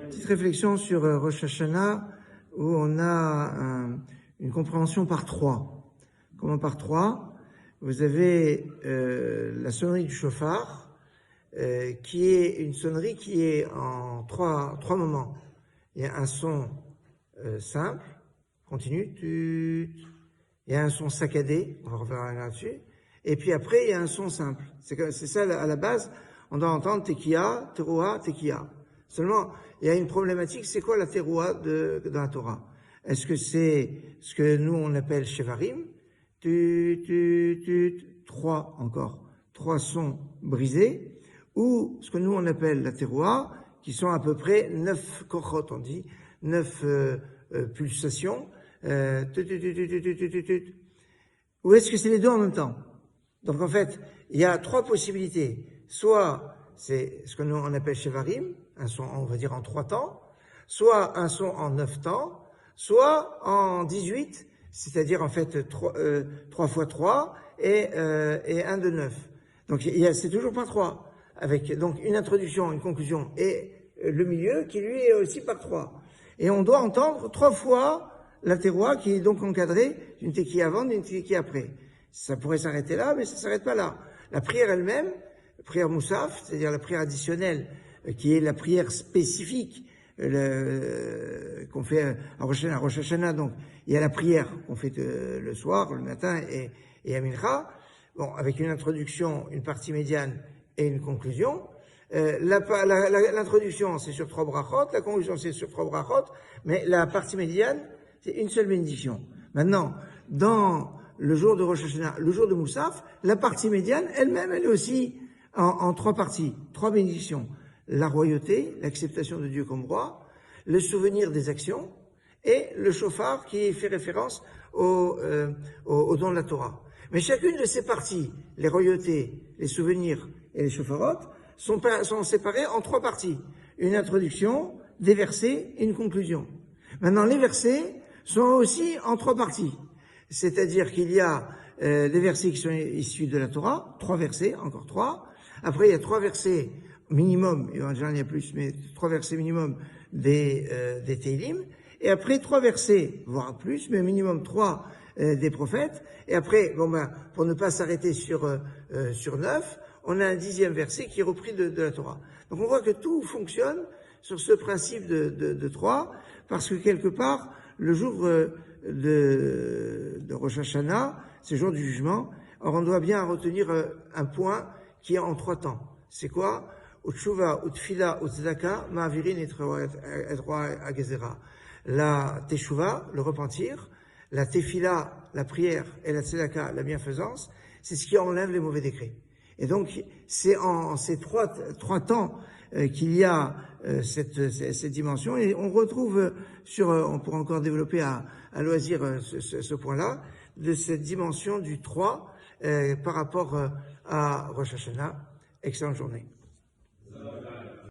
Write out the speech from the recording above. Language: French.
Petite réflexion sur Rosh Hashanah, où on a une compréhension par trois. Comment par trois? Vous avez la sonnerie du shofar, qui est une sonnerie qui est en trois moments. Il y a un son simple, continu, il y a un son saccadé, on va revenir là-dessus, et puis après il y a un son simple. C'est ça à la base, on doit entendre tekiya, teruah, tekiya. Seulement, il y a une problématique, c'est quoi la teruah dans la Torah? Est-ce que c'est ce que nous on appelle shevarim, trois sons brisés, ou ce que nous on appelle la teruah, qui sont à peu près 9 kochot, on dit, 9 pulsations, ou est-ce que c'est les deux en même temps? Donc en fait, il y a trois possibilités. Soit c'est ce que nous on appelle shevarim, un son on va dire en 3 temps, soit un son en 9 temps, soit en 18, c'est-à-dire en fait 3 fois 3 et 1 de 9. Donc c'est toujours par 3, avec donc une introduction, une conclusion et le milieu qui lui est aussi par 3. Et on doit entendre 3 fois la teruah qui est donc encadrée d'une tekiya avant, d'une tekiya après. Ça pourrait s'arrêter là, mais ça ne s'arrête pas là. La prière elle-même, la prière Moussaf, c'est-à-dire la prière additionnelle, qui est la prière spécifique qu'on fait à Rosh Hashanah. Donc, il y a la prière qu'on fait le soir, le matin et à Mincha, bon, avec une introduction, une partie médiane et une conclusion. L'introduction, c'est sur 3 brachot, la conclusion, c'est sur 3 brachot, mais la partie médiane, c'est une seule bénédiction. Maintenant, dans le jour de Rosh Hashanah, le jour de Moussaf, la partie médiane, elle-même, elle est aussi en 3 parties, 3 bénédictions. La royauté, l'acceptation de Dieu comme roi, le souvenir des actions, et le shofar qui fait référence au don de la Torah. Mais chacune de ces parties, les royautés, les souvenirs et les shofarot, sont séparées en 3 parties. Une introduction, des versets et une conclusion. Maintenant, les versets sont aussi en 3 parties. C'est-à-dire qu'il y a des versets qui sont issus de la Torah, 3 versets, encore 3. Après, il y a 3 versets minimum, et en général il y a plus, mais 3 versets minimum des Teilim. Et après, 3 versets, voire plus, mais minimum 3 des prophètes. Et après, pour ne pas s'arrêter sur 9, on a un 10e verset qui est repris de la Torah. Donc on voit que tout fonctionne sur ce principe de 3, parce que quelque part, le jour de Rosh Hashanah, c'est le jour du jugement. Or, on doit bien retenir un point qui est en 3 temps. C'est quoi? Utshuva, utfila, utzedaka, ma'avirin et roi agezera. La teshuva, le repentir, la tefila, la prière, et la tzedaka, la bienfaisance, c'est ce qui enlève les mauvais décrets. Et donc, c'est en ces trois temps qu'il y a cette dimension, et on retrouve on pourra encore développer à loisir ce point-là, de cette dimension du 3 par rapport à Rosh Hashanah. Excellente journée.